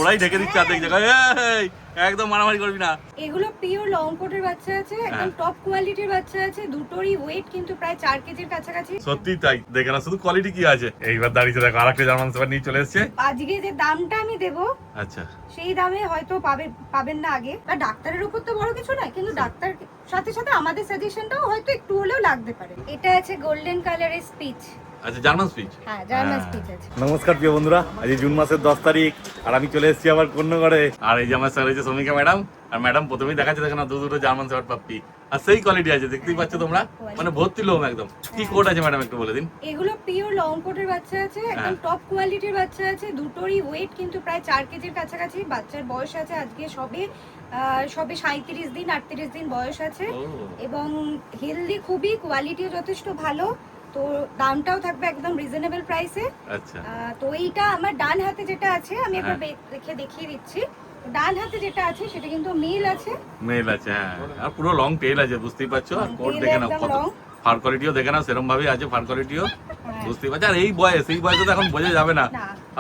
ওরাই ঢেকে দিচ্ছে অর্ধেক জায়গায়। এই একদম মারামারি করবি না। এগুলো পিওর লং কোটের বাচ্চা আছে, একদম টপ কোয়ালিটির বাচ্চা আছে। দুটোরই ওয়েট কিন্তু প্রায় 4 কেজির কাছাকাছি। সত্যি তাই, দেখে না শুধু কোয়ালিটি কি আছে। এইবার দাঁড়িয়েছে দেখো, আরেকটা জার্মান শেফার্ড নিয়ে চলে এসেছে। আজকে যে দামটা আমি দেব, আচ্ছা, সেই দামে হয়তো পাবেন না আগে। আর ডাক্তারের উপর তো বড় কিছু নয়, কিন্তু ডাক্তার সাথে সাথে আমাদের সাজেশনটাও হয়তো একটু হলেও লাগতে পারে। এটা আছে গোল্ডেন কালারের স্পিচ। আচ্ছা জার্মান স্পিচ। হ্যাঁ, জার্মান স্পিচ আছে। নমস্কার প্রিয় বন্ধুরা, আজ জুন মাসের 10 তারিখ আর আমি চলে এসেছি আবার কন্যগড়ে। আর এই যে আমার স্যার হয়েছে শ্রমিকা ম্যাডাম। আর ম্যাডাম প্রথমেই দেখাচ্ছে দেখো না, দুটো জার্মান শেফার্ড পাপ্পি। আর সেই কোয়ালিটি আছে, দেখতেই পাচ্ছ তোমরা, মানে ভর্তি লোম একদম। কি কোট আছে ম্যাডাম একটু বলে দিন। এগুলো পিওর লং কোটের বাচ্চা আছে, একদম টপ কোয়ালিটির বাচ্চা আছে। দুটোরই ওয়েট কিন্তু প্রায় 4 কেজির কাছাকাছি। বাচ্চার বয়স আছে আজকে সবে 37 দিন 38 দিন বয়স আছে, এবং হেলদি খুবই, কোয়ালিটিও যথেষ্ট ভালো। তো দামটাও থাকবে একদম রিজনেবল প্রাইসে। আচ্ছা, তো এইটা আমার ডান হাতে যেটা আছে, আমি একবার দেখিয়ে দিচ্ছি। ডান হাতে যেটা আছে সেটা কিন্তু মেল আছে। মেল আছে, হ্যাঁ। আর পুরো লং টেল আছে, বুঝতেই পারছো। আর কোট দেখে নাও কত, ফার কোয়ালিটিও দেখে নাও সেরকম ভাবেই আছে, ফার কোয়ালিটিও বুঝতেই পারছো। আর এই বয়সে তো এখন বোঝা যাবে না,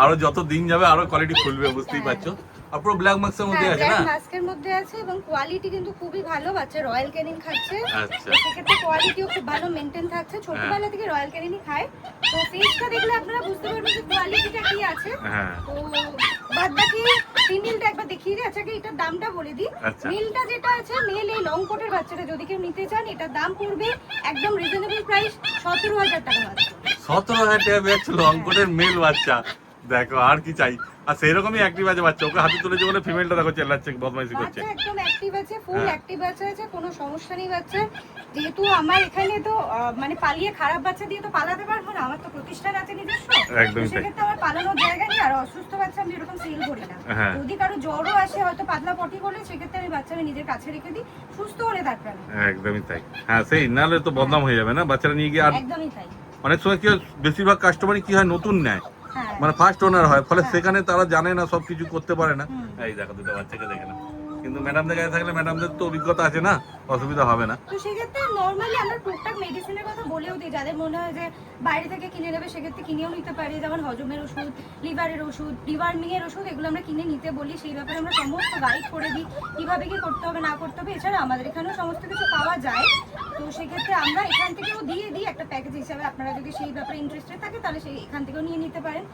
আরো যত দিন যাবে আরো কোয়ালিটি খুলবে, বুঝতেই পারছো। আর পুরো ব্ল্যাক মাস্কের মধ্যে আছে না, মাস্কের মধ্যে আছে, এবং কোয়ালিটি কিন্তু খুবই ভালো। বাচ্চা রয়্যাল ক্যানিং খাচ্ছে, আচ্ছা, সেক্ষেত্রে কোয়ালিটিও খুব ভালো মেইনটেইন থাকছে। ছোটবেলা থেকে রয়্যাল ক্যানিংই খায়। তো ফেসটা দেখলে আপনারা বুঝতে পারবেন যে কোয়ালিটিটা কি আছে। তো বাদবাকি ফিমেলটা একবার দেখিয়ে দিই। আচ্ছা, এটার দামটা বলে দিই। মেলটা যেটা আছে, মেল এই লং কোটের বাচ্চাটা যদি কেউ নিতে চান, এটার দাম পড়বে একদম রিজনেবল প্রাইস 17,000 টাকা মাত্র। 17,000 টাকা বেচছে লং কোটের মেল বাচ্চা। দেখো আর কি চাই। আর সেইরকমই অ্যাক্টিভ আছে বাচ্চা, ওকে হাতে তুলেছে বলে ফিমেলটা দেখো চেল্লাচ্ছে, বদমাইশি করছে। বাচ্চা একদম অ্যাক্টিভ আছে, ফুল অ্যাক্টিভ বাচ্চা আছে, কোনো সমস্যা নেই বাচ্চা। যেহেতু আমার এখানে তো মানে পালিয়ে খারাপ বাচ্চা দিয়ে তো পালাতে পারবো না, আমার তো প্রতিষ্ঠান আছে নিজস্ব। একদম, সেক্ষেত্রে আমার পালানোর জায়গা নেই। আর অসুস্থ বাচ্চা আমি এরকম সেল করি না। যদি কারো জ্বরও আসে, হয়তো পাতলা পটি করলে, সেক্ষেত্রে আমি বাচ্চা নিজের কাছে রেখে দিই, সুস্থ হলে তারপরে। একদমই তাই, হ্যাঁ। সেই নাহলে তো বদনাম হয়ে যাবে না বাচ্চারা নিয়ে গিয়ে। আর একদমই তাই, অনেক সময় কি হয়, বেশিরভাগ কাস্টমারই কি হয়, নতুন নেয়, মানে ফার্স্ট ওনার হয়, ফলে সেখানে তারা জানে না, সবকিছু করতে পারে না। এই দেখো দুটো বাচ্চাকে দেখে না, কিন্তু ম্যাডামদের কাছে থাকলে ম্যাডামদের তো অভিজ্ঞতা আছে না, অসুবিধা হবে না। তো সেক্ষেত্রে নর্মালি আমরা টুকটাক মেডিসিনের কথা বলেও দিই, যাদের মনে হয় যে বাইরে থেকে কিনে নেবে, সেক্ষেত্রে কিনেও নিতে পারে। যেমন হজমের ওষুধ, লিভারের ওষুধ, ডিওয়ার্মিং এর ওষুধ, এগুলো আমরা কিনে নিতে বলি। সেই ব্যাপারে আমরা সমস্ত গাইড করে দিই, কিভাবে কি করতে হবে না করতে হবে। এছাড়া আমাদের এখানেও সমস্ত কিছু পাওয়া যায়। তো সেক্ষেত্রে আমরা এখান থেকেও দিয়ে দিই একটা প্যাকেজ হিসাবে। আপনারা যদি সেই ব্যাপারে ইন্টারেস্টেড থাকে, তাহলে সেই এখান থেকেও নিয়ে নিতে পারেন।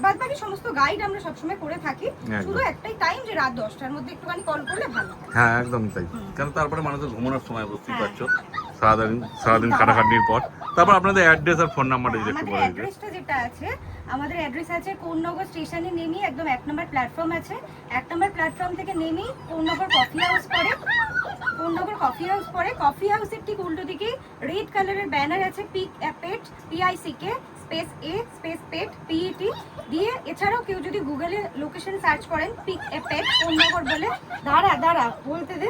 বাদ বাকি সমস্ত গাইড আমরা সবসময় করে থাকি। শুধু একটাই টাইম, যে রাত 10টার মধ্যে একটুখানি কল করলে ভালো। হ্যাঁ একদম তাই, কারণ তারপরে মানুষের ঘুমানোর সময়, বুঝতেই পারছো, সারাদিন খাটাখাটনির পর। তারপর আপনাদের অ্যাড্রেস আর ফোন নাম্বারটা যদি একটু বলে দিন। অ্যাড্রেসটা যেটা আছে, আমাদের অ্যাড্রেস আছে কোন্নগর স্টেশনে নেমে একদম 1 নম্বর প্ল্যাটফর্ম আছে। 1 নম্বর প্ল্যাটফর্ম থেকে নেমেই কোন্নগর কফি হাউস পড়ে। কোন্নগর কফি হাউস পড়ে, কফি হাউসের ঠিক উল্টো দিকে রেড কালারের ব্যানার আছে, pick a pet, PICK space A space pet PET দিয়ে। এছাড়াও কেউ যদি গুগলে লোকেশন সার্চ করেন পিক এ পেট কোন্নগর বলে, দাঁড়া বলতে দে,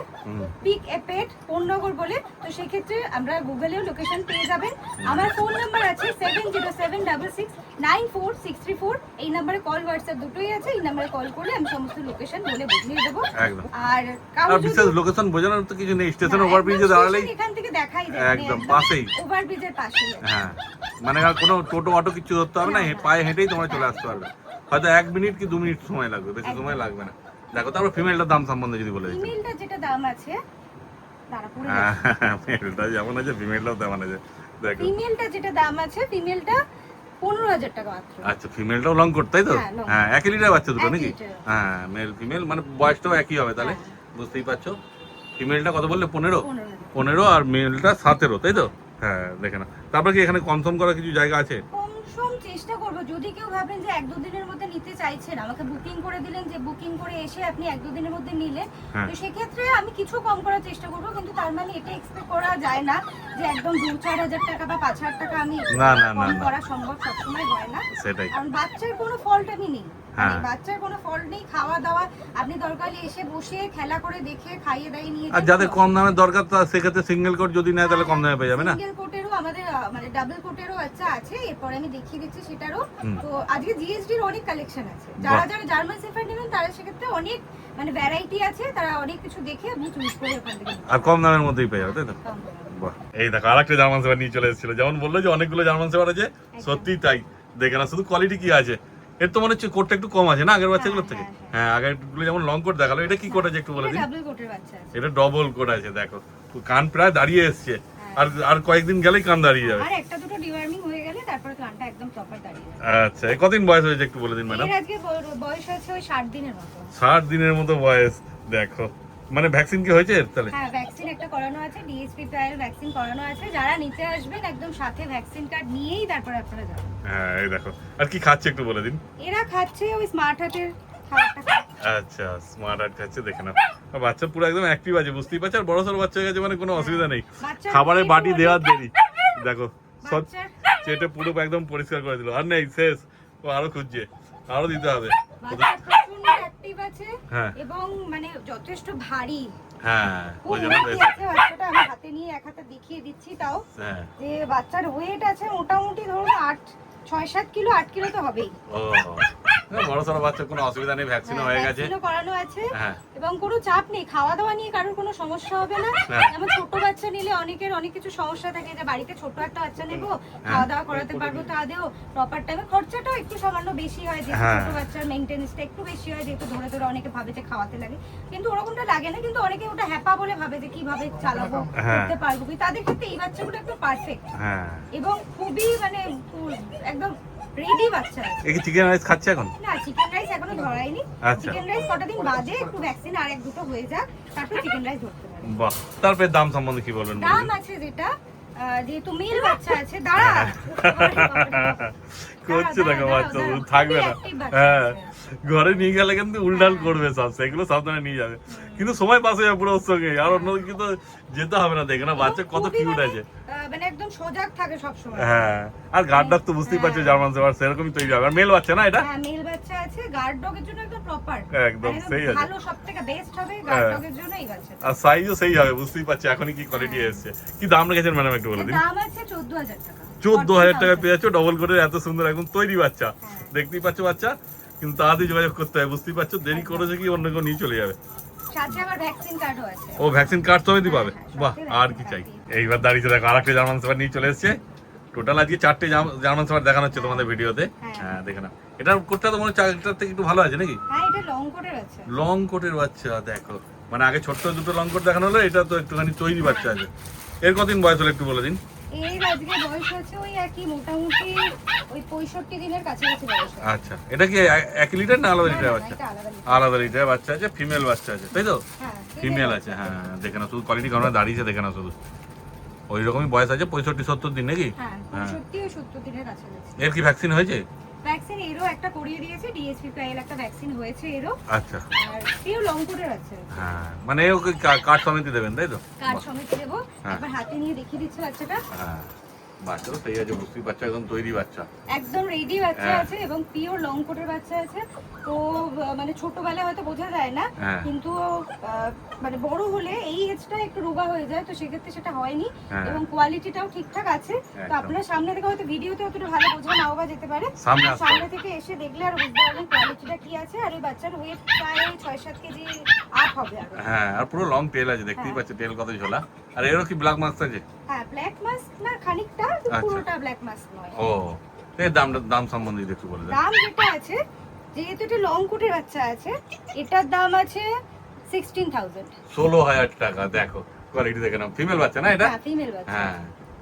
পিক এ পেট কোন্নগর বলে, তো সেক্ষেত্রে আমরা গুগলেও লোকেশন পেয়ে যাবেন। আমার ফোন নাম্বার আছে 7076694634। এই নাম্বারে কল হোয়াটসঅ্যাপ দুটোই আছে। এই নাম্বারে কল করলে আমি সমস্ত লোকেশন বলে বুঝিয়ে দেবো। আর বিশেষ লোকেশন বোঝানোর তো কিছু নেই, স্টেশন ওভারব্রিজে দাঁড়ালেই এখান থেকে দেখাই যায়, একদম পাশেই, ওভারব্রিজের পাশেই। হ্যাঁ, মানে আর কোনো টোটো অটো কিছু ধরতে হবে না, পায়ে হেঁটেই তোমরা চলে আসতে পারবে। হয়তো 1 মিনিট কি 2 মিনিট সময় লাগবে, বেশি সময় লাগবে না। দেখো তারপর ফিমেলটার দাম সম্বন্ধে যদি বলে দিই। ফিমেলটা যেটা দাম আছে, ফিমেলটা যেমন আছে ফিমেলটাও তেমন আছে। দেখো ফিমেলটা যেটা দাম আছে, ফিমেলটা 15,000 টাকা মাত্র। আচ্ছা, ফিমেলটাও লং কোট তাই তো? হ্যাঁ, 1 লিটার বাচ্চা দুটো নাকি? হ্যাঁ, মেল ফিমেল, মানে বয়সটাও একই হবে তাহলে, বুঝতেই পারছো। ফিমেলটা কত বললে? 15 আর মেলটা 17, তাই তো? হ্যাঁ, দেখে না। তারপর কি এখানে কনফার্ম করার কিছু জায়গা আছে? চেষ্টা করবো, যদি কেউ ভাবেন যে 1-2 দিনের মধ্যে নিতে চাইছেন, আমাকে বুকিং করে দিলেন, যে বুকিং করে এসে আপনি 1-2 দিনের মধ্যে নিলেন, তো সেক্ষেত্রে আমি কিছু কম করার চেষ্টা করবো। কিন্তু তার মানে এটা এক্সপেক্ট করা যায় না যে একদম 2-4 হাজার টাকা বা 5,000 টাকা আমি কম করা সম্ভব সবসময় হয় না। সেটাই, কারণ বাচ্চার কোনো ফল্ট আমি নেই, বাচ্চার কোনো ফল্ট নেই। খাওয়া দাওয়া আপনি দরকার এসে বসে খেলা করে দেখে খাইয়ে দাইয়ে নিয়ে। আর যাদের কম দামের দরকার, সেক্ষেত্রে সিঙ্গেল কোট যদি নেয় তাহলে কম দামে পেয়ে যাবে না? সিঙ্গেল কোটেরও আমাদের মানে ডাবল কোটেরও বাচ্চা আছে, এরপরে আমি দেখিয়ে দিচ্ছি সেটারও। তো আজকে জিএসডির অনেক কালেকশন আছে। যারা জার্মান শেফার্ড নেবেন, তারা সেক্ষেত্রে অনেক মানে ভ্যারাইটি আছে, তারা অনেক কিছু দেখে আপনি চুজ করে ওখান থেকে, আর কম দামের মধ্যেই পেয়ে যাবে, তাই তো? বাহ, এই দেখো আরেকটা জার্মান শেফার্ড নিয়ে চলে এসেছিল। যেমন বললো যে অনেকগুলো জার্মান শেফার্ড আছে, সত্যি তাই, দেখে না শুধু কোয়ালিটি কি আছে। এর তো মনে হচ্ছে কোটটা একটু কম আছে না আগের বাচ্চাগুলোর থেকে? হ্যাঁ, হ্যাঁ আগের গুলো যেমন লং কোট দেখালো, এটা কি কোট আছে একটু বলে দিন। ডাবল কোটের বাচ্চা আছে। এটা ডবল কোট আছে, দেখো কান প্রায় দাঁড়িয়ে এসছে, আর আর কয়েকদিন গেলেই কান দাঁড়িয়ে যাবে। আর একটা দুটো ডিওয়ার্মিং হয়ে গেলে তারপরে কানটা একদম প্রপার দাঁড়িয়ে যাবে। আচ্ছা, এই কতদিন বয়স হয়েছে একটু বলে দিন ম্যাডাম। এর আজকে বয়স আছে ওই 60 দিনের মতো। 60 দিনের মতো বয়স, দেখো মানে ভ্যাকসিন কি হয়েছে এর তাহলে? হ্যাঁ ভ্যাকসিন একটা করানো আছে, ডিএসপি ট্রায়াল ভ্যাকসিন করানো আছে। যারা নিতে আসবেন একদম সাথে ভ্যাকসিন কার্ড নিয়েই তারপর আপনারা যাবেন। হ্যাঁ এই দেখো, আর কি খাচ্ছে একটু বলে দিন। এরা খাচ্ছে ওই স্মার্ট হার্টের খাবারটা খাচ্ছে। আচ্ছা স্মার্ট হার্ট খাচ্ছে, দেখে না বাচ্চা পুরো একদম অ্যাক্টিভ আছে, বুঝতেই পারছো। আর বড় সড়ো বাচ্চা হয়ে গেছে মানে কোনো অসুবিধা নেই, বাচ্চার খাবারের বাটি পেটও দেওয়ার অনেক- দেরি। দেখো সব বাচ্চার চেটে পুরো একদম পরিষ্কার করে দিল, আর নেই শেষ, ও আরো খুঁজছে, আরো দিতে হবে। বাচ্চা প্রচন্ড অ্যাক্টিভ আছে হ্যাঁ এবং মানে যথেষ্ট ভারী। হ্যাঁ খুব ওই জন্য weighty আছে বাচ্চাটা। আমি হাতে নিয়ে এক হাতে দেখিয়ে দিচ্ছি তাও হ্যাঁ। যে বাচ্চার ওয়েট আছে মোটামুটি ধরুন 6-7 কিলো, 8 কিলো তো হবেই। ও বড় সড়ো বাচ্চা কোনো অসুবিধা নেই, ভ্যাকসিনও হয়ে গেছে। ভ্যাকসিনও করানো আছে হ্যাঁ এবং কোনো চাপ নেই, খাওয়া দাওয়া নিয়ে কারোর কোনো সমস্যা হবে না। হ্যাঁ। যেমন ছোট বাচ্চা নিলে অনেকের অনেক কিছু সমস্যা থাকে, যে বাড়িতে ছোট একটা বাচ্চা নেবো, খাওয়া দাওয়া করাতে পারবো তো আদেও, প্রপার টাইমে খরচাটাও একটু সামান্য বেশি হয়, যেহেতু হ্যাঁ। ছোট বাচ্চার মেইনটেনেন্সটা একটু বেশি হয়, যেহেতু ধরে ধরে অনেকে ভাবে যে খাওয়াতে লাগে, কিন্তু ওরকমটা লাগে না। কিন্তু অনেকে ওটা হ্যাপা বলে ভাবে যে কিভাবে চালাবো, হ্যাঁ। করতে পারবো, কিন্তু তাদের ক্ষেত্রে এই বাচ্চাগুলো একটু পারফেক্ট হ্যাঁ। এবং খুবই মানে একদম রেডি বাচ্চা আছে। এই কি চিকেন রাইস খাচ্ছে এখন? না চিকেন রাইস এখনো ধরাইনি। আচ্ছা। চিকেন রাইস কটা দিন বাদে একটু ভ্যাকসিন আর এক দুটো হয়ে যাক, তারপর চিকেন রাইস ধরতে পারে। বাহ, তারপরে দাম সম্বন্ধে কি বলবেন? দাম আছে যেটা যেহেতু মেল বাচ্চা আছে, দাঁড়া করছে দেখো বাচ্চা থাকবে না। হ্যাঁ ঘরে নিয়ে গেলে কিন্তু উল্টাল করবে সব, সেগুলো সাবধানে নিয়ে যাবে, কিন্তু সময় পাস হয়ে যাবে পুরো ওর সঙ্গে, আর অন্যদিকে কিন্তু যেতে হবে না। দেখে না বাচ্চা কত কিউট আছে, মানে একদম সজাগ থাকে সব সময়। হ্যাঁ আর গার্ড ডগ তো বুঝতেই পারছো জার্মান শেফার্ড সেরকমই তৈরি হবে। আর মেল বাচ্চা না এটা? হ্যাঁ মেল বাচ্চা আছে, গার্ড ডগের জন্য একদম প্রপার, একদম সেই আছে। ভালো সবথেকে বেস্ট হবে গার্ড ডগের জন্য এই বাচ্চা। আর সাইজও সেই হবে, বুঝতেই পারছি এখনই কি কোয়ালিটি এসেছে। কি দাম রেখেছেন ম্যাডাম একটু বলে দিন। দাম আছে 14,000 টাকা। 14,000 টাকা পেয়ে যাচ্ছ ডবল করে, এত সুন্দর একদম তৈরি বাচ্চা। হ্যাঁ। দেখতেই পাচ্ছ বাচ্চা, কিন্তু তাড়াতাড়ি যোগাযোগ করতে হবে, বুঝতেই পারছো। দেরি করেছে কি অন্য কেউ নিয়ে চলে যাবে। সাথে আবার ভ্যাকসিন কার্ডও আছে। ও ভ্যাকসিন কার্ড সমেতই পাবে, হ্যাঁ, বাহ সাথে আর vaccine কি চাই। card এইবার দাঁড়িয়ে দেখো আরেকটা জার্মান শেফার্ড নিয়ে চলে এসেছে। টোটাল আজকে 4টে জার্মান শেফার্ড দেখানো হচ্ছে তোমাদের ভিডিওতে। হ্যাঁ। হ্যাঁ দেখে না, এটার কোটটা তো মনে হচ্ছে আগেরটার থেকে একটু ভালো আছে নাকি? হ্যাঁ এটা লং কোটের আছে। লং কোটের বাচ্চা দেখো, মানে আগে ছোট্ট দুটো লং কোট দেখানো হলো, এটা তো একটুখানি তৈরি বাচ্চা আছে। এর কতদিন বয়স হলো একটু বলে দিন। এর আজকে বয়স আছে ওই একই মোটামুটি ওই 65 দিনের কাছাকাছি বয়স আছে। আচ্ছা, এটা কি 1 লিটার না আলাদা লিটার না, বাচ্চা? এটা আলাদা লিটার। আলাদা লিটার বাচ্চা আছে, ফিমেল বাচ্চা আছে তাই তো? হ্যাঁ ফিমেল আছে, হ্যাঁ দেখে না শুধু কোয়ালিটি কারণে দাঁড়িয়েছে, দেখে না শুধু ওই রকমই বয়স আছে 65-70 দিন নাকি? হ্যাঁ হ্যাঁ। 65 ও 70 দিনের কাছাকাছি। এর কি ভ্যাকসিন হয়েছে? ভ্যাকসিন এরও একটা করিয়ে দিয়েছে, ডিএসপি প্রাইল একটা ভ্যাকসিন হয়েছে এরও। আচ্ছা আর এও লং কোটের আছে। হ্যাঁ, মানে ওকে কার্ড সমেত দেবেন তাই তো? কার্ড সমেত দেবো। হ্যাঁ। একবার হাতে নিয়ে দেখিয়ে দিচ্ছি বাচ্চাটা। হ্যাঁ বাচ্চা তো সেই আছে, বুঝতেই পারছো একদম তৈরি বাচ্চা। একদম রেডি বাচ্চা হ্যাঁ। আছে এবং পিওর লং কোটের বাচ্চা আছে। তো মানে ছোটবেলায় হয়তো বোঝা যায় না, হ্যাঁ। কিন্তু মানে বড় হলে এই এজটা একটু রোগা হয়ে যায়, তো সেক্ষেত্রে সেটা হয়নি হ্যাঁ। এবং কোয়ালিটিটাও ঠিকঠাক আছে। তো একদম। আপনার সামনে থেকে হয়তো ভিডিওতে অতটা ভালো বোঝা নাও বা যেতে পারে, সামনে আসতে সামনে হবে। থেকে এসে দেখলে আর বুঝতে পারবেন কোয়ালিটিটা কি আছে। আর ওই বাচ্চার ওয়েট প্রায় 6-7 কেজি আপ হবে আরো। হ্যাঁ আর পুরো লং টেল আছে, দেখতেই হ্যাঁ। পাচ্ছ টেল কত ঝোলা। আর এরও কি ব্ল্যাক মার্কস আছে? হ্যাঁ ব্ল্যাক মাস্ক না খানিকটা, কিন্তু আচ্ছা। পুরোটা ব্ল্যাক মাস্ক নয়। ও এর দাম সম্বন্ধে একটু বলে দেন। দাম যেটা আছে, যেহেতু এটা লং কোটের বাচ্চা আছে, এটার দাম আছে 16,000। 16,000 টাকা। দেখো কোয়ালিটি দেখে নাও, ফিমেল বাচ্চা না এটা? হ্যাঁ ফিমেল বাচ্চা। হ্যাঁ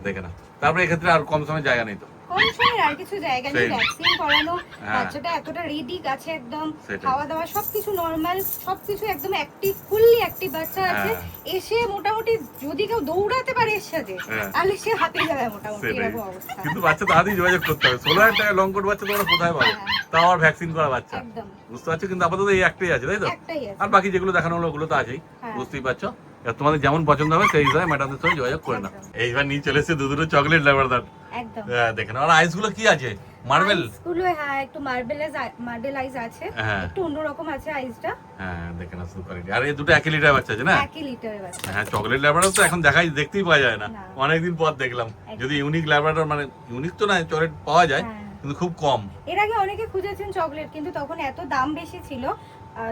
দেখে নাও। তারপরে এক্ষেত্রে আর কম সময় জায়গা নেই তো? কম সময়ের আর কিছু জায়গা নেই, সেই। ভ্যাকসিন করানো, হ্যাঁ। বাচ্চাটা এতটা রেডি আছে একদম, সেটাই। খাওয়া দাওয়া সবকিছু নরমাল, সবকিছু একদম অ্যাক্টিভ, ফুললি অ্যাক্টিভ বাচ্চা আছে। হ্যাঁ। এসে মোটামুটি যদি কেউ দৌড়াতে পারে এর সাথে, হ্যাঁ। তাহলে সে হাঁপিয়ে যাবে মোটামুটি, সেটাই। এরকম অবস্থা। কিন্তু বাচ্চা তাড়াতাড়ি যোগাযোগ করতে হবে। 16,000 টাকা লং কোট বাচ্চা তোমরা কোথায় পাবে? হ্যাঁ। তাও আর ভ্যাকসিন করা বাচ্চা, একদম বুঝতে পারছো? কিন্তু আপাতত এই একটাই আছে তাই তো? একটাই আছে। আর বাকি যেগুলো দেখানো হলো ওগুলো তো আছেই, হ্যাঁ। বুঝতেই পারছো। এবার তোমাদের যেমন পছন্দ হবে সেই হিসাবে ম্যাডামদের সঙ্গে যোগাযোগ করে নাও। এইবার নিয়ে চলে এসেছে দুটো চকলেট ল্যাবরাডর। একদম। হ্যাঁ দেখে নাও। আর আইস গুলো কি আছে? মার্বেল? আইসগুলো হ্যাঁ একটু মার্বেল আইস আছে, হ্যাঁ একটু অন্যরকম আছে আইসটা। হ্যাঁ দেখে নাও শুধু কোয়ালিটি। আর এই দুটো 1 লিটার বাচ্চা আছে না? 1 লিটারের বাচ্চা। হ্যাঁ চকলেট ল্যাবরাডর তো এখন দেখতেই পাওয়া যায় না, না। অনেকদিন পর দেখলাম। একদম। যদি ইউনিক ল্যাবরাডর, মানে ইউনিক তো না, চকলেট পাওয়া যায় হ্যাঁ। কিন্তু খুব কম। এর আগে অনেকে খুঁজেছেন চকলেট, কিন্তু তখন এত দাম বেশি ছিল,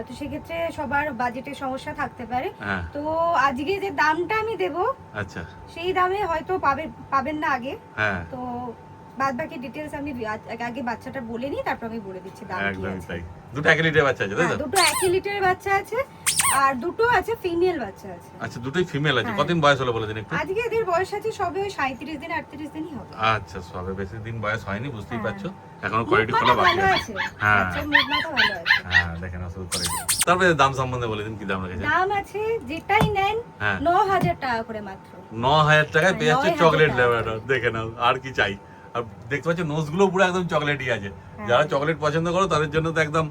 তো সেক্ষেত্রে সবার বাজেটের সমস্যা থাকতে পারে। হ্যাঁ তো আজকে যে দামটা আমি দেব আচ্ছা। সেই দামে হয়তো পাবেন না আগে। হ্যাঁ তো বাদ বাকি ডিটেইলস আমি আগে বাচ্চাটা বলে নিই, তারপর আমি বলে দিচ্ছি দাম কি একদমই আছে। তাই। দুটো 1 লিটারের বাচ্চা আছে তাই তো? দুটো 1 লিটারের বাচ্চা আছে, আর দুটো আছে ফিমেল বাচ্চা আছে। আচ্ছা, দুটোই ফিমেল আছে। হ্যাঁ। কতদিন বয়স হলো বলে দিন একটু। আজকে এদের বয়স আছে সবে ওই 37 দিন 38 দিনই হবে। আচ্ছা, সবে বেশি দিন বয়স হয়নি, বুঝতেই হ্যাঁ। পারছো। এখনো কোয়ালিটি খোলা বাকি ভালো আছে। আছে, হ্যাঁ। বাচ্চার মুভমেন্ট ভালো আছে। হ্যাঁ, দেখেন আসলে কোয়ালিটি। তারপরে দাম সম্বন্ধে বলে দিন, কি দাম রেখেছে? দাম আছে যেটাই নেন হ্যাঁ। 9000 টাকা করে মাত্র। 9000 টাকায় পেয়ে যাচ্ছে 9000 চকলেট টাকা। ল্যাব্রাডর। দেখে নাও, আর কি চাই। আর দেখতে পাচ্ছ নোজ গুলো পুরো একদম চকলেটই আছে। যারা চকলেট পছন্দ করো তাদের জন্য তো একদম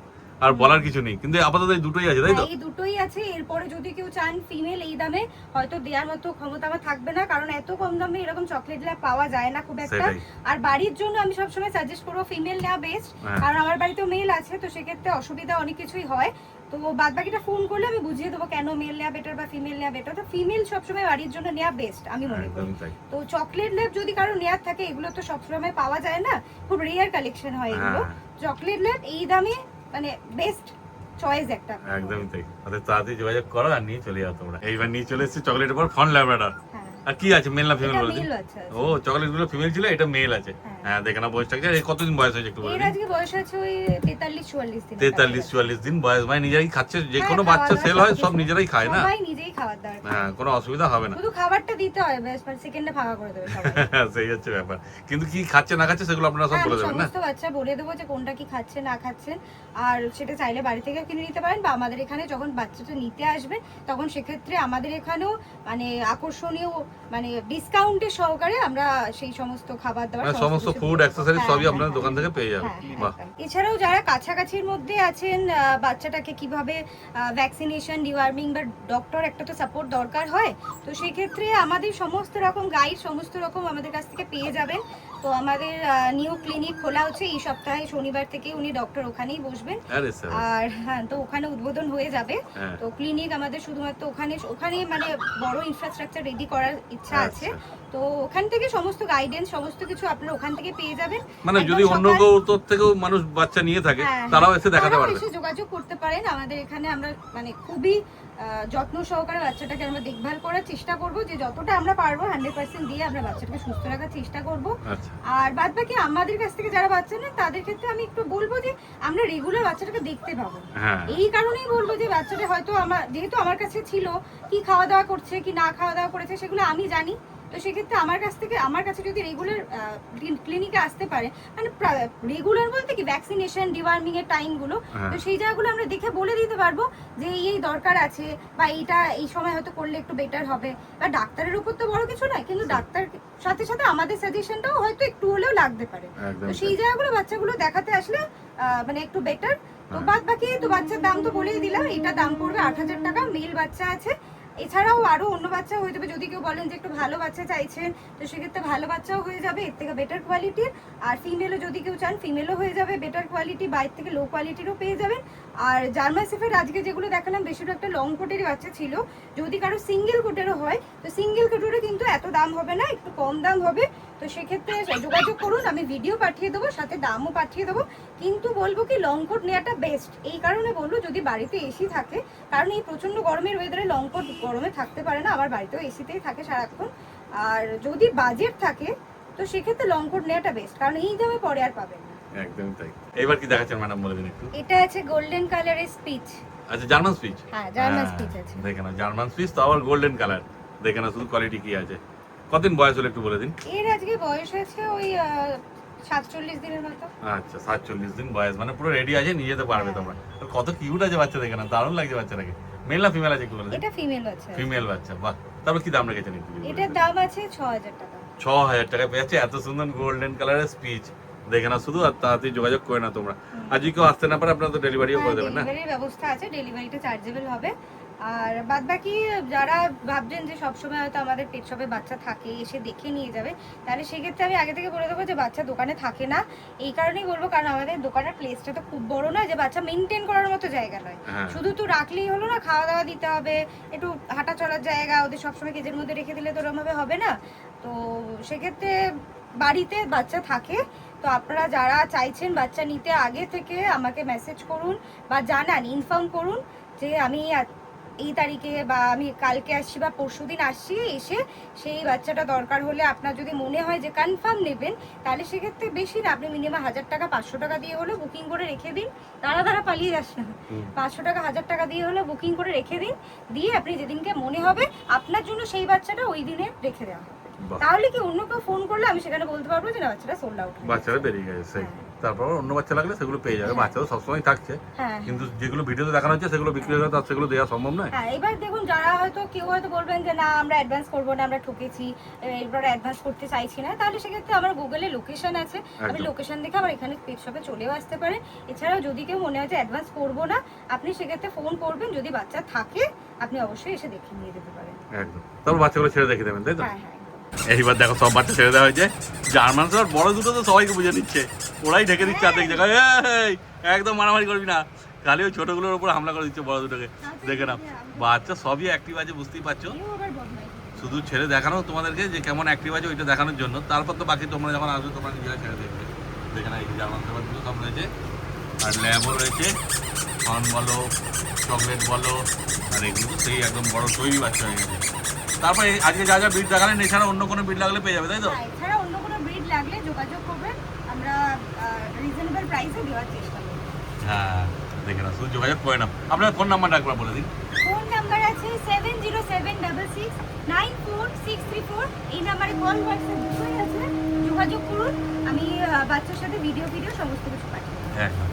আর বলার কিছু নেই। কিন্তু আপাতত এই দুটোই আছে তাই তো? এই দুটোই আছে। এরপরে যদি কেউ চান ফিমেল এই দামে হয়তো দেওয়ার মতো ক্ষমতা আমার থাকবে না, কারণ এত কম দামে এরকম চকলেট ল্যাব পাওয়া যায় না খুব একটা। সেটাই। আর বাড়ির জন্য আমি সবসময় সাজেস্ট করবো ফিমেল নেওয়া বেস্ট, হ্যাঁ। কারণ আমার বাড়িতেও মেল আছে, তো সেক্ষেত্রে অসুবিধা অনেক কিছুই হয়। তো বাদ বাকিটা ফোন করলে আমি বুঝিয়ে দেবো কেন মেল নেওয়া বেটার বা ফিমেল নেওয়া বেটার। তো ফিমেল সবসময় বাড়ির জন্য নেওয়া বেস্ট আমি মনে করি। একদমই তাই। তো চকলেট ল্যাব যদি কারো নেওয়ার থাকে, এগুলো তো সবসময় পাওয়া যায় না, খুব রেয়ার কালেকশন হয় এগুলো। হ্যাঁ। চকলেট ল্যাব এই দামে মানে বেস্ট চয়েস একটা। একদমই তাই। তাহলে তাড়াতাড়ি যোগাযোগ করো আর নিয়ে চলে যাও তোমরা। এইবার নিয়ে চলে এসেছি চকলেটের পর ফন ল্যাব্রাডর। হ্যাঁ। আর কি আছে, মেল না ফিমেল এটা বলে দিন? মেল বাচ্চা আছে। ও, চকলেট গুলো ফিমেল ছিল, এটা মেল আছে। হ্যাঁ। হ্যাঁ, দেখে না বয়সটা কি। আর কতদিন বয়স হয়েছে একটু বলে এর দিন। আজকে বয়স আছে ওই 43-44 দিন। 43-44 দিন বয়স। মানে নিজেরাই খাচ্ছে, যে হ্যাঁ, কোনো খাওয়া বাচ্চা দাওয়া সেল হয় সব সব কিছু। নিজেরাই খায় না? সবাই নিজেই খাবার দাবার খায়। হ্যাঁ, কোনো অসুবিধা হবে না। শুধু খাবারটা দিতে হয়, ব্যাস সেকেন্ডে ভাগা করে দেবে সবাই। সেই হচ্ছে ব্যাপার। কিন্তু কি খাচ্ছে না খাচ্ছে সেগুলো আপনারা সব হ্যাঁ, বলে আমি দেবেন না? সমস্ত বাচ্চা বলে দেবো যে কোনটা কি খাচ্ছে না খাচ্ছেন, আর সেটা চাইলে বাড়ি থেকে কিনে নিতে পারেন, বা আমাদের এখানে যখন বাচ্চাটা নিতে আসবে তখন সেক্ষেত্রে আমাদের এখানেও মানে আকর্ষণীয় মানে ডিসকাউন্টের সহকারে আমরা সেই সমস্ত খাবার দাবার মানে সমস্ত কিছু ফুড দিই। অ্যাক্সেসরিজ হ্যাঁ, সবই হ্যাঁ, আপনাদের হ্যাঁ, দোকান থেকে পেয়ে যাবেন। হ্যাঁ, বাহ। একদম। এছাড়াও যারা কাছাকাছির মধ্যে আছেন, বাচ্চাটাকে কিভাবে ভ্যাকসিনেশন ডিওয়ার্মিং বা ডক্টর একটা তো সাপোর্ট দরকার হয়, তো সেই ক্ষেত্রে আমাদের সমস্ত রকম গাইড সমস্ত রকম আমাদের কাছ থেকে পেয়ে যাবেন। তো আমাদের নিউ ক্লিনিক খোলা হচ্ছে এই সপ্তাহে, শনিবার থেকে উনি ডক্টর ওখানেই বসবেন। আরে স্যার। আর হ্যাঁ, তো ওখানে উদ্বোধন হয়ে যাবে। হ্যাঁ। তো ক্লিনিক আমাদের শুধুমাত্র ওখানে মানে বড় ইনফ্রাস্ট্রাকচার রেডি করার ইচ্ছা আছে। তো ওখান থেকে সমস্ত গাইডেন্স সমস্ত কিছু আপনারা ওখান থেকে পেয়ে যাবেন। মানে একদম যদি অন্য সকাল- কেউ থেকেও মানুষ বাচ্চা নিয়ে থাকে হ্যাঁ, তারাও এসে দেখাতে তারাও পারবে। এসে যোগাযোগ করতে পারেন। আমাদের এখানে আমরা মানে খুবই যত্ন সহকারে বাচ্চাটাকে আমরা দেখভাল করার চেষ্টা করব, যে যতটা আমরা পারবো 100% দিয়ে আমরা বাচ্চাটাকে সুস্থ রাখার চেষ্টা করব। আচ্ছা। আর বাদ বাকি আমাদের কাছ থেকে যারা বাচ্চা নেন তাদের ক্ষেত্রে আমি একটু বলবো যে আমরা রেগুলার বাচ্চাটাকে দেখতে পাবো। হ্যাঁ। এই কারণেই বলবো যে বাচ্চাটা হয়তো যেহেতু আমার কাছে ছিল, কি খাওয়া দাওয়া করছে কি না খাওয়া দাওয়া করেছে সেগুলো আমি জানি। তো সেক্ষেত্রে আমার কাছে যদি রেগুলার ক্লিনিকে আসতে পারে, মানে রেগুলার বলতে কি ভ্যাকসিনেশন ডিওয়ার্মিং এর টাইমগুলো, তো সেই জায়গাগুলো আমরা দেখে বলে দিতে পারবো যে এই দরকার আছে, বা এইটা এই সময় হয়তো করলে একটু বেটার হবে। বা ডাক্তারের উপর তো বড় কিছু নয়, কিন্তু ডাক্তার সাথে সাথে আমাদের সাজেশনটাও হয়তো একটু হলেও লাগতে পারে। তো সেই জায়গাগুলো বাচ্চাগুলো দেখাতে আসলে মানে একটু বেটার। তো বাদ বাকি তো বাচ্চার দাম তো বলেই দিলাম, এটা দাম পড়বে 8000 টাকা। মেল বাচ্চা আছে, এছাড়াও আরো অন্য বাচ্চা হয়ে যাবে। যদি কেউ বলেন যে একটু ভালো বাচ্চা চাইছেন, তো সেক্ষেত্রে ভালো বাচ্চাও হয়ে যাবে এর থেকে বেটার কোয়ালিটির। আর ফিমেলও যদি কেউ চান ফিমেলও হয়ে যাবে বেটার কোয়ালিটি, বাইরে থেকে লো কোয়ালিটিরও পেয়ে যাবেন। আর জার্মান শেফার্ড আজকে যেগুলো দেখালাম বেশিরভাগটা লং কোটেরই বাচ্চা ছিল। যদি কারো সিঙ্গেল কোটেরও হয়, তো সিঙ্গেল কোটেরও কিন্তু এত দাম হবে না, একটু কম দাম হবে। তো সেক্ষেত্রে যোগাযোগ করুন, আমি ভিডিও পাঠিয়ে দেবো, সাথে দামও পাঠিয়ে দেবো। কিন্তু বলবো কি লং কোট নেওয়াটা বেস্ট। এই কারণে বলবো যদি বাড়িতে এসি থাকে, কারণ এই প্রচন্ড গরমের ওয়েদারে লং কোট গরমে থাকতে পারে না, আমার বাড়িতেও এসিতেই থাকে সারাক্ষণ। আর যদি বাজেট থাকে তো সেক্ষেত্রে লং কোট নেওয়াটা বেস্ট, কারণ এই দামে পরে আর পাবেন না। একদমই তাই। এবার কি দেখাচ্ছেন ম্যাডাম বলে দিন একটু। এটা আছে গোল্ডেন কালারের স্পিচ। আচ্ছা, জার্মান স্পিচ। হ্যাঁ, জার্মান স্পিচ আছে। দেখে না, জার্মান স্পিচ তো আবার গোল্ডেন কালার। দেখে না শুধু কোয়ালিটি কি আছে। কতদিন বয়স হলো একটু বলে দিন। এর আজকে বয়স আছে ওই 47 দিনের মতো। আচ্ছা, 47 দিন বয়স, মানে পুরো রেডি আছে, নিয়ে যেতে পারবে তোমরা। তো কত কিউট আছে বাচ্চা, দেখে না, দারুণ লাগছে বাচ্চাটাকে। মেল না ফিমেল আছে একটু বলে দিন। এটা ফিমেল বাচ্চা। ফিমেল বাচ্চা, বাহ। তারপর কি দাম রেখেছেন একটু বলে দিন। এটার দাম আছে 6000 টাকা। 6000 টাকা পেয়ে যাচ্ছে এত সুন্দর গোল্ডেন কালারের স্পিচ। দেখে না শুধু, আর তাড়াতাড়ি যোগাযোগ করে না তোমরা। আর যদি কেউ আসতে না পারে আপনারা তো ডেলিভারিও করে দেবেন না? ডেলিভারির ব্যবস্থা আছে, ডেলিভারিটা চার্জেবল হবে। আর বাদ বাকি যারা ভাবছেন যে সবসময় হয়তো আমাদের পেট শপে বাচ্চা থাকে, এসে দেখে নিয়ে যাবে, তাহলে সেক্ষেত্রে আমি আগে থেকে বলে দেবো যে বাচ্চা দোকানে থাকে না। এই কারণেই বলবো, কারণ আমাদের দোকানের প্লেসটা তো খুব বড় নয় যে বাচ্চা মেনটেন করার মতো জায়গা নয়। শুধু তো রাখলেই হলো না, খাওয়া দাওয়া দিতে হবে, একটু হাঁটা চলার জায়গা, ওদের সবসময় কেজের মধ্যে রেখে দিলে তো ওরমভাবে হবে না। তো সেক্ষেত্রে বাড়িতে বাচ্চা থাকে। তো আপনারা যারা চাইছেন বাচ্চা নিতে, আগে থেকে আমাকে মেসেজ করুন বা জানান, ইনফর্ম করুন যে আমি এই তারিখে বা আমি কালকে আসছি বা পরশুদিন আসছি, এসে সেই বাচ্চাটা দরকার হলে আপনার যদি মনে হয় যে কনফার্ম নেবেন, তাহলে সেক্ষেত্রে বেশি না, আপনি মিনিমাম 1000 টাকা 500 টাকা দিয়ে হলেও বুকিং করে রেখে দিন। তারা পালিয়ে যাস না, 500 টাকা 1000 টাকা দিয়ে হলেও বুকিং করে রেখে দিন, দিয়ে আপনি যেদিনকে মনে হবে আপনার জন্য সেই বাচ্চাটা ওই দিনে রেখে দেওয়া হবে। তাহলে কি অন্য কেউ ফোন করলে আমি সেখানে বলতে পারবো যে না বাচ্চাটা সোল্ড আউট, বাচ্চারা বেরিয়ে গেছে। তারপর অন্য বাচ্চা লাগলে সেগুলো পেয়ে যাবে, বাচ্চা তো সবসময় থাকছে, কিন্তু যেগুলো ভিডিওতে দেখানো হচ্ছে সেগুলো বিক্রি হয়ে গেলে তার সেগুলো দেওয়া সম্ভব নয়। হ্যাঁ, এবার দেখুন যারা হয়তো কেউ হয়তো বলবেন যে না আমরা অ্যাডভান্স করবো না, আমরা ঠকেছি, এবার অ্যাডভান্স করতে চাইছি না, তাহলে সেক্ষেত্রে আমার গুগলে লোকেশন আছে, আপনি লোকেশন দেখে আবার এখানে পেজ শপে চলেও আসতে পারেন। এছাড়াও যদি কেউ মনে হয় যে অ্যাডভান্স করবো না, আপনি সেক্ষেত্রে ফোন করবেন, যদি বাচ্চা থাকে আপনি অবশ্যই এসে দেখে নিয়ে যেতে পারেন। একদম, তারপর বাচ্চাগুলো ছেড়ে দেখে দেবেন, তাই তো? হ্যাঁ হ্যাঁ। এইবার দেখো সব বাচ্চা ছেড়ে দেওয়া হয়েছে, জার্মান আর বড় দুটো তো সবাইকে বুঝে নিচ্ছে, ওরাই ঢেকে দিচ্ছে আর দেখছে একদম মারামারি করবি না, খালি ওই ছোটগুলোর উপর হামলা করে দিচ্ছে বড় দুটোকে। দেখে নাও বাচ্চা সবই অ্যাক্টিভ আছে, বুঝতেই পারছো, শুধু ছেড়ে দেখানো তোমাদেরকে যে কেমন অ্যাক্টিভ আছে ওইটা দেখানোর জন্য, তারপর তো বাকি তোমরা যখন আসবে তোমরা নিজেরা ছেড়ে দেখবে। দেখে না এই জার্মান সেবারগুলো সব রয়েছে, আর ল্যাবও রয়েছে, ফন বলো চকলেট বলো, আর এগুলো তো সেই একদম বড় তৈরি বাচ্চা হয়ে গেছে। তারপরে আজকে যা যা ব্রিড দেখালেন এছাড়া অন্য কোনো ব্রিড লাগলে পেয়ে যাবে, তাই তো? এছাড়া অন্য কোনো ব্রিড লাগলে যোগাযোগ করবেন, আমরা রিজনেবল প্রাইসে দেওয়ার চেষ্টা করব। হ্যাঁ, দেখে না, শুধু যোগাযোগ করে নাও। আপনার ফোন নাম্বারটা একবার বলে দিন। ফোন নাম্বার আছে 7076694634, এই নাম্বারে কল হোয়াটসঅ্যাপ দুটোই আছে, যোগাযোগ করুন, আমি বাচ্চার সাথে ভিডিও সমস্ত কিছু পাঠিয়ে দেব। একদম।